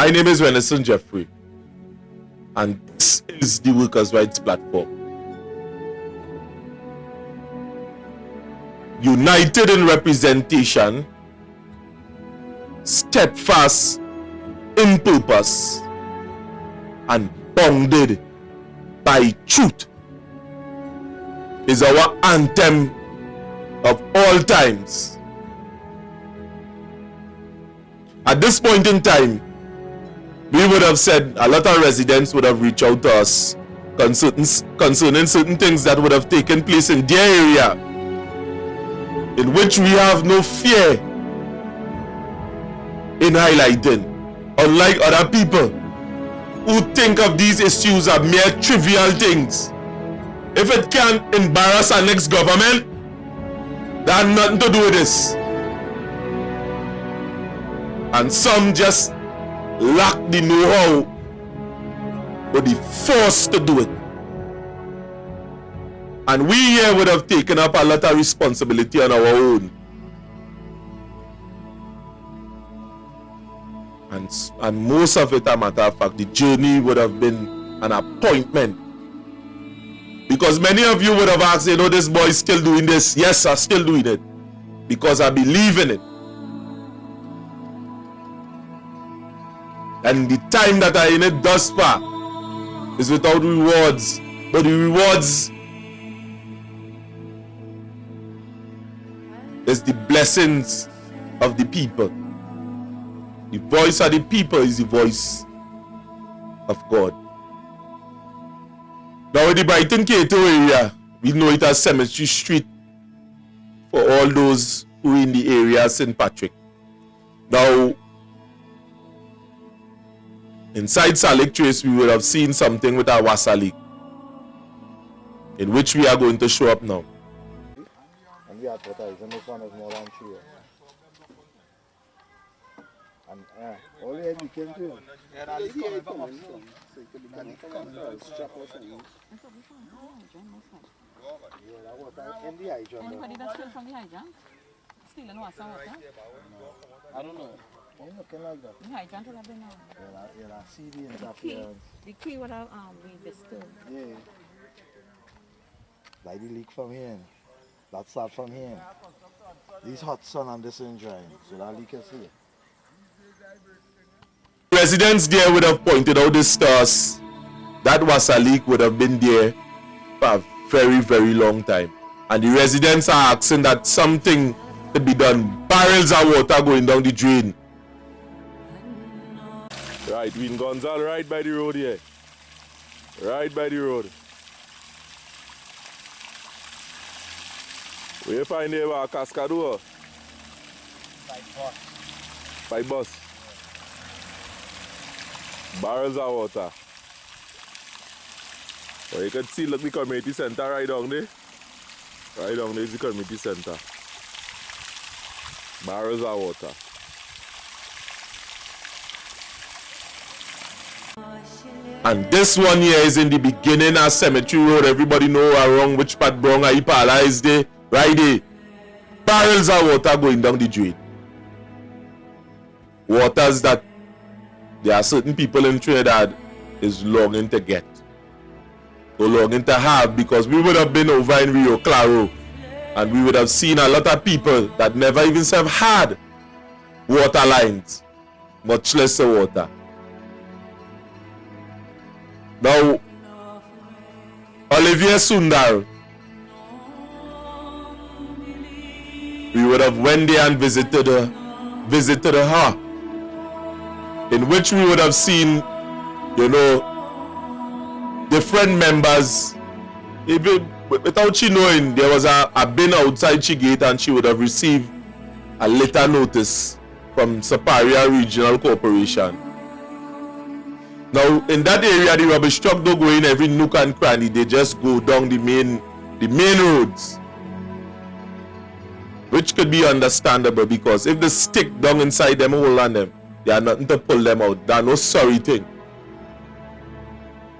My name is Renison Jeffrey, and this is the Workers' Rights Platform. United in representation, steadfast in purpose, and bounded by truth is our anthem of all times. At this point in time, we would have said a lot of residents would have reached out to us concerning certain things that would have taken place in their area, in which we have no fear in highlighting, unlike other people who think of these issues as mere trivial things. If it can't embarrass our next government, that has nothing to do with this. And some just lack the know-how or the force to do it. And we here would have taken up a lot of responsibility on our own. And most of it, a matter of fact, the journey would have been an appointment. Because many of you would have asked, you know, this boy is still doing this. Yes, I'm still doing it. Because I believe in it. And the time that I in it thus far is without rewards. But the rewards is the blessings of the people. The voice of the people is the voice of God. Now in the Brighton Cato area, we know it as Cemetery Street for all those who are in the area of St. Patrick. Now, inside Salic Trace, we would have seen something with our Wasalik, in which we are going to show up now. And we advertise, and this one is more than 3 years. And all the we came to. Yeah, that's the coming from us. So it could be coming from us. Strap or something. Yeah, that water in the hydrant. Anybody that's still from the hydrant? Still in water? I don't know. You're looking like that. The hydrant will have been on. Yeah, see the interference. The key would have been disturbed. Yeah. Like the leak from here. That start from here. This hot sun and this ain't drying. So that leak is here. Residents there would have pointed out the stars. That Wasalik would have been there for a very, very long time. And the residents are asking that something to be done. Barrels of water going down the drain. Right, we in Gonzal, right by the road here. Right by the road. Where you find there a Cascador? By bus. Barrels of water. Well, you can see, look, the community center right down there. Right down there is the community center. Barrels of water. And this one here is in the beginning of Cemetery Road. Everybody know around which part Brong Ipala is there. Right there. Barrels of water going down the drain. Waters that there are certain people in Trinidad is longing to get. Or longing to have, because we would have been over in Rio Claro and we would have seen a lot of people that never even have had water lines, much less the water. Now, Olivier Sundar, we would have went there and visited her, in which we would have seen, you know, different members. Even without she knowing, there was a bin outside she gate, and she would have received a letter notice from Siparia Regional Corporation. Now, in that area, the rubbish truck don't go in every nook and cranny. They just go down the main roads, which could be understandable, because if they stick down inside them hole on them, they are nothing to pull them out. They are no sorry thing.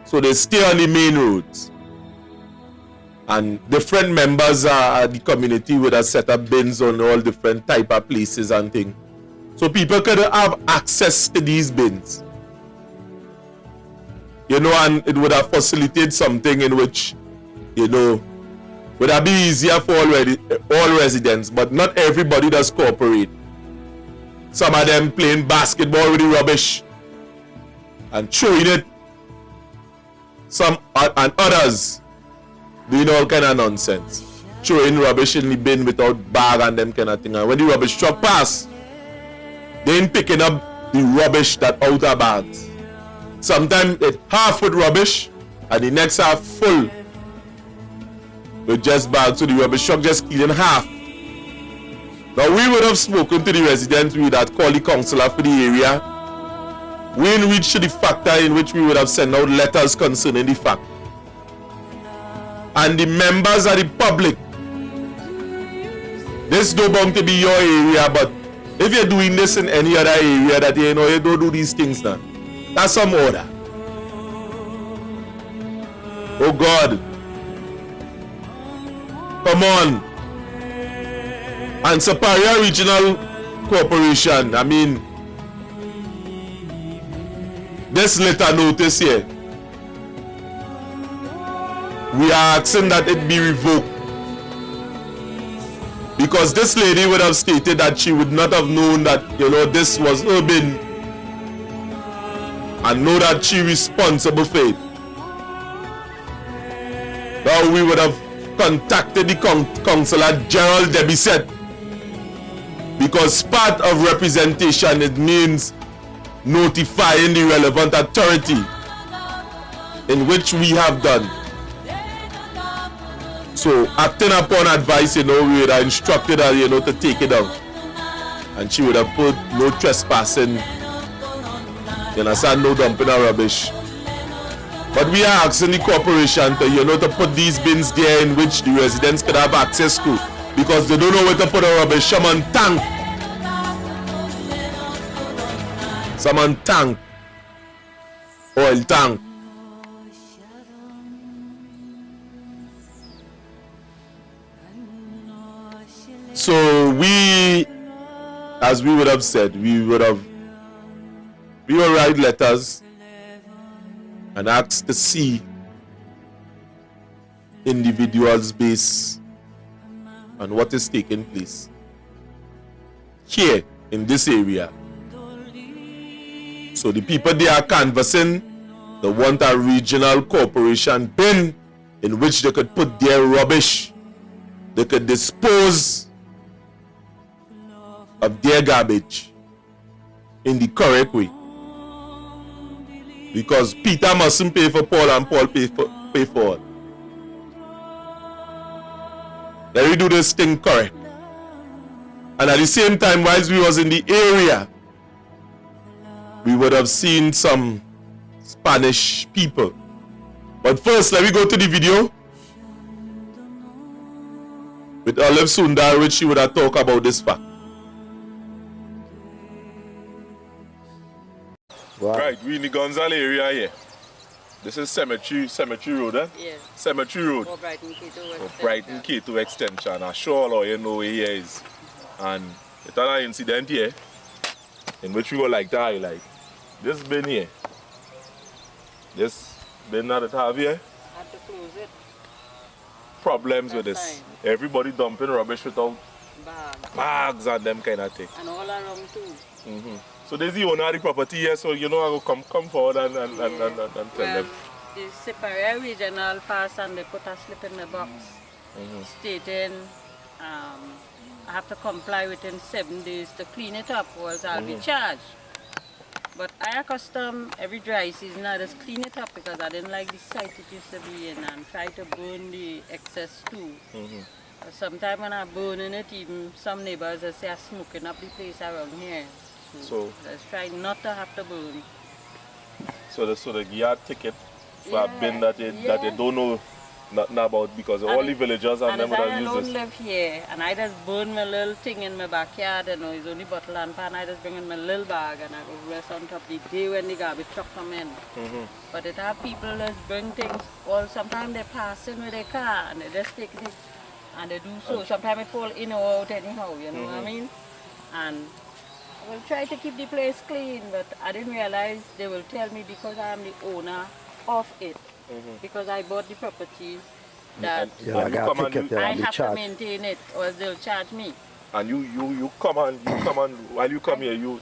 So they stay on the main roads. And different members of the community would have set up bins on all different type of places and things. So people could have access to these bins. you know, and it would have facilitated something in which, you know, would have been easier for all residents, but not everybody does cooperate. Some of them playing basketball with the rubbish and throwing it. Some and others doing all kind of nonsense, throwing rubbish in the bin without bag and them kind of thing. And when the rubbish truck pass, they ain't picking up the rubbish that out of bags. Sometimes it's half with rubbish and the next half full with just bags. So the rubbish truck just killing half. Now we would have spoken to the residents, we would have called the councillor for the area. We didn't reach the factor in which we would have sent out letters concerning the fact. And the members of the public, this don't bound to be your area, but if you're doing this in any other area that you know you don't do these things now, that's some order. Oh God. Come on. And Siparia Regional Corporation, I mean, this letter notice here, we are asking that it be revoked, because this lady would have stated that she would not have known that, you know, this was her bin and know that she responsible for it. Now we would have contacted the councillor General Debiset, because part of representation, it means notifying the relevant authority, in which we have done. So acting upon advice, you know, we would have instructed her, you know, to take it down, and she would have put no trespassing, you understand, no dumping of rubbish. But we are asking the corporation to, you know, to put these bins there in which the residents could have access to, because they don't know where to put the rubbish. Someone tank. Someone tank. Oil tank. So we, as we would have said, we will write letters and ask to see individuals based on what is taking place here in this area. So the people they are canvassing, they want a regional corporation bin in which they could put their rubbish, they could dispose of their garbage in the correct way. Because Peter mustn't pay for Paul and Paul pay for all. Let me do this thing correct. And at the same time, whilst we was in the area, we would have seen some Spanish people. But first, let me go to the video with Olive Sundar, which she would have talked about this fact. Wow. Right, we in the Gonzalo area here. This is Cemetery Road, eh? Yes. Cemetery Road. Or Brighton K2 Extension. Of Brighton K2 Extension. I'm sure all you know where here is. And it's an incident here in which we would like to highlight. This bin here. This bin that it have here. Have to close it. Problems with That's this. fine. Everybody dumping rubbish without Bag. bags and them kind of thing. And all around too. So there's the owner of the property here, so you know I will come forward and tell Well, them. the Siparia Regional passed and they put a slip in the box stating I have to comply within 7 days to clean it up or else I'll be charged. But I accustomed every dry season I just clean it up because I didn't like the site it used to be in and try to burn the excess too. Sometimes when I burn in it, even some neighbors will say I'm smoking up the place around here. So let's try not to have to burn. So they give a ticket for a bin that they don't know nothing about, because all the villagers and them would have I used don't this. live here and I just burn my little thing in my backyard, you know, it's only bottle and pan. I just bring in my little bag and I go rest on top the day when the garbage truck come in. But it have people just bring things, or sometimes they pass in with their car and they just take it and they do so. Sometimes it fall in or out anyhow, you know what I mean? And I will try to keep the place clean, but I didn't realize they will tell me because I am the owner off it because I bought the property that Yeah, I got a ticket there I and they have to charge. maintain it or they'll charge me. And you come and while you come here you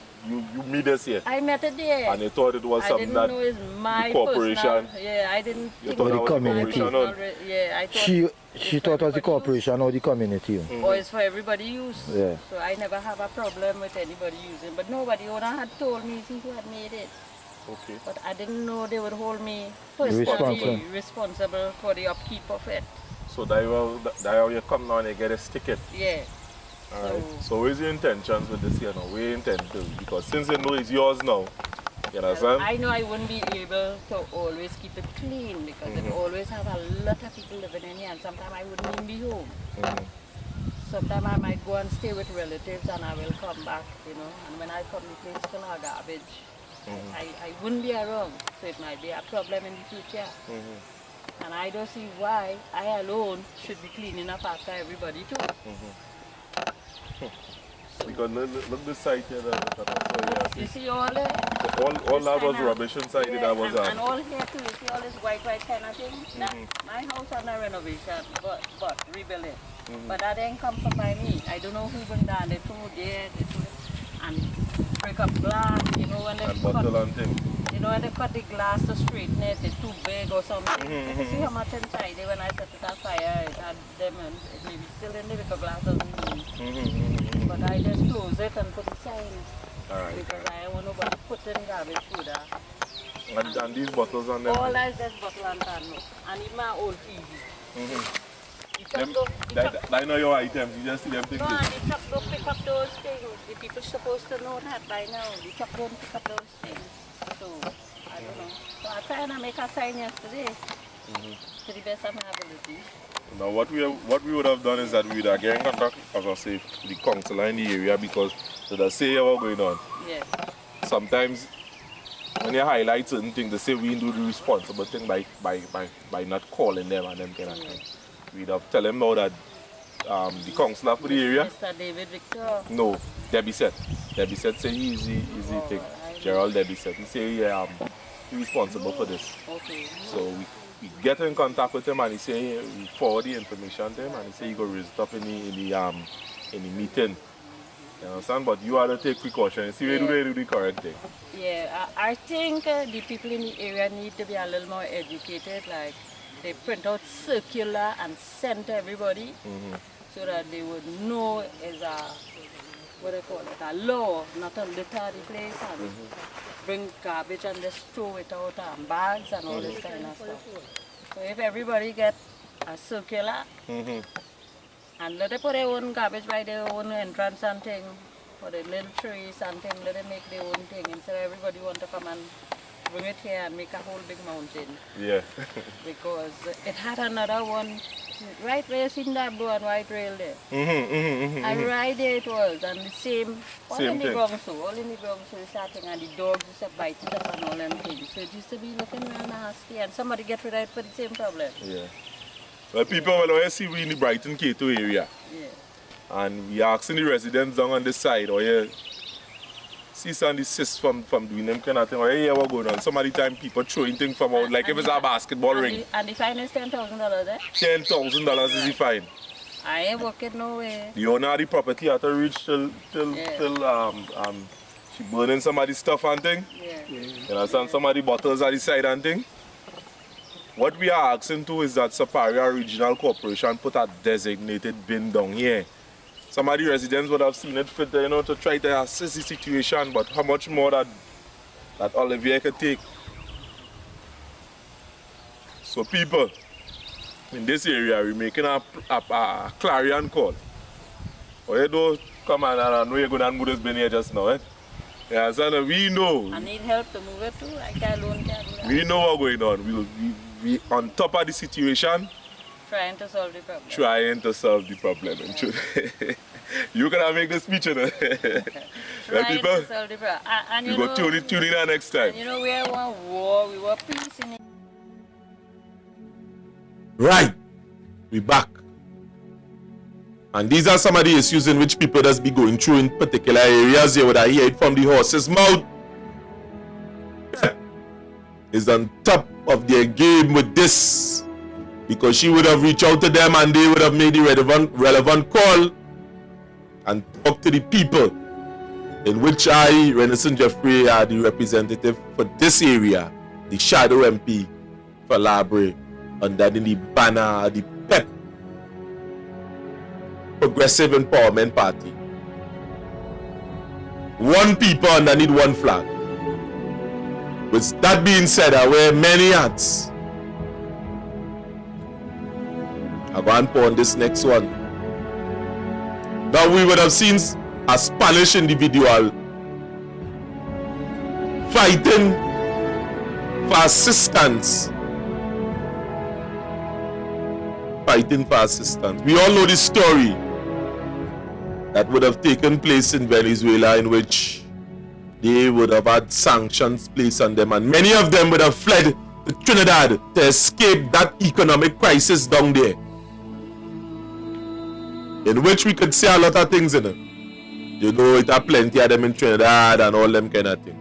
meet us here. I met it there. And you thought it was I something didn't that know it's my the corporation. personal. Yeah, I didn't You think thought it that was the the community. corporation on. Yeah, I thought She thought it was the corporation or the community. or it's for everybody use. Yeah. So I never have a problem with anybody using. But nobody owner had told me who had made it. Okay. But I didn't know they would hold me Responsible. responsible for the upkeep of it. So that you come down and get a ticket. Yeah. Alright. So where's your intentions with this here now? Where you intend to? Because since you know it's yours now, you understand? I know I wouldn't be able to always keep it clean because they always have a lot of people living in here and sometimes I wouldn't even be home. Sometimes I might go and stay with relatives and I will come back, you know, and when I come the place full of garbage, I wouldn't be around, so it might be a problem in the future. And I don't see why I alone should be cleaning up after everybody too. Because look the site here that I saw You here. see all that? All that was rubbish inside it. That was and all here too, you see all this white kind of thing? That, my house under renovation, but rebuilding. But that didn't come from by me. I don't know who went down, they threw there, and break up glass, you know, when they and bottle and thing. you know, when they cut the glass to straighten it, it's too big or something. You see how much inside there when I set it on fire, it had them and it may be still in there because glass doesn't move. But I just close it and put the sign Alright. because I don't want nobody putting garbage food there. And these bottles on them. All that is just bottle and can no. And even my old TV. I know your items, you just see them things. No, and the truck don't pick up those things. The people supposed to know that by now. The truck don't pick up those things. So, I don't know. So I tried to make a sign yesterday to the best of my ability. Now what we would have done is that we would have get in contact, as I say, the councillor in the area because they say what's going on. Yeah. Sometimes when you highlight certain things, they say we do the responsible thing by not calling them and them kind of thing. We'd have tell them now that the councillor for the area. Mr. David Victor. No, Debbie said. Debbie said say easy thing. Gerald Debbie said. He say he's responsible for this. Okay. So we get in contact with him and he say we forward the information to him and he say he go raise it up in the meeting. You understand? But you have to take precaution. See where they do the correct thing. Yeah, I think the people in the area need to be a little more educated. Like they print out circular and send to everybody so that they would know is a what they call it, a law, not to litter the place and bring garbage and just throw it out and bags and all this kind of stuff. So if everybody get a circular and let them put their own garbage by their own entrance and thing, or the little trees and thing, let them make their own thing instead of everybody want to come and bring it here and make a whole big mountain. Yeah. Because it had another one right where you seen that blue and white rail there. And right there it was, and the same all Same in the thing. ground so is starting and the dogs used to bite it up and all them things. So it used to be looking real nasty and somebody get rid of it for the same problem. Yeah. Well, people will always see we in the Brighton K2 area. Yeah. And we asking the residents down on this side, or yeah, cease and desist from doing them kind of thing. Or yeah, what going on? Some of the time people throwing things from out, like if it's a basketball ring. And the fine is $10,000 eh? $10,000 is the fine. I ain't working no way. The owner of the property had to reach till she burning some of the stuff and thing. Yeah. You understand? Some of the bottles at the side and thing. What we are asking to is that Siparia Regional Corporation put a designated bin down here. Some of the residents would have seen it fit, you know, to try to assist the situation, but how much more that Olivier could take. So people in this area, we're making a clarion call. Or you don't come and I know you're going to move this bin here just now, eh? Yeah, so we know. I need help to move it too. I can't alone can't do that. We know what's going on. We on top of the situation, Trying to solve the problem. trying to solve the problem. And you gonna make the speech, you know. Well, Trying people, to solve the problem. And you you go know, tune in next time. and you know, we had one war, we were peace in it. Right, we back. And these are some of the issues in which people just be going through in particular areas. You would hear it from the horse's mouth. Is on top of their game with this, because she would have reached out to them and they would have made the relevant call and talk to the people, in which I, Renison Jeffrey, are the representative for this area, the shadow MP for Labre, under the banner, the PEP, Progressive Empowerment Party. One people underneath one flag. With that being said, I wear many hats. I go and on this next one. Now we would have seen a Spanish individual fighting for assistance. Fighting for assistance. We all know the story that would have taken place in Venezuela, in which they would have had sanctions placed on them, and many of them would have fled to Trinidad to escape that economic crisis down there, in which we could see a lot of things in it. You know, it are plenty of them in Trinidad and all them kind of things.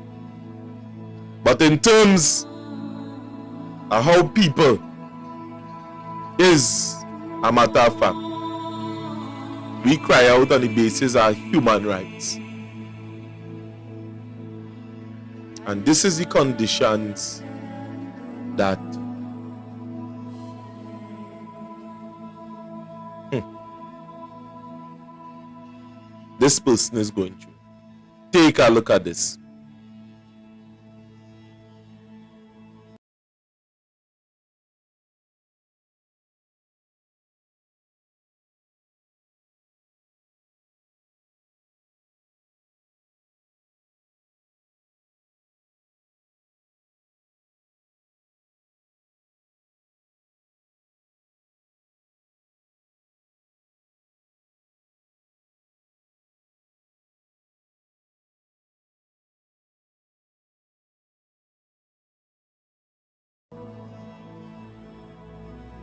But in terms of how people is a matter of fact, we cry out on the basis of human rights. And this is the conditions that this person is going through. Take a look at this.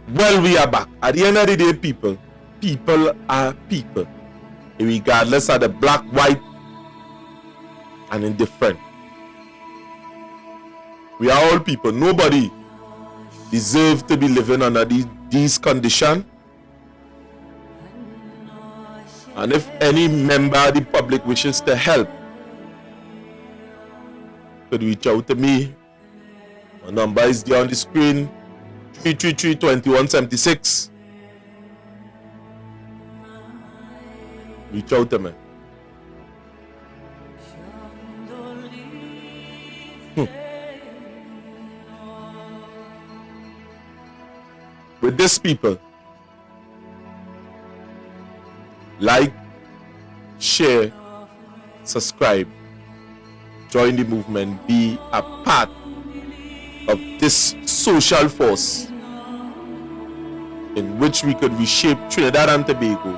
Well, we are back. At the end of the day, people are people, regardless of the black, white, and indifferent. We are all people. Nobody deserves to be living under these conditions. And if any member of the public wishes to help, could reach out to me. My number is there on the screen. 333-2176. Reach out to me. With this, people, like, share, subscribe, join the movement, be a part of this social force in which we could reshape Trinidad and Tobago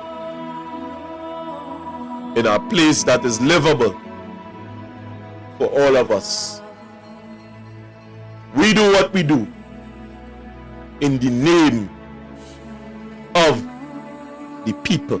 in a place that is livable for all of us. We do what we do in the name of the people.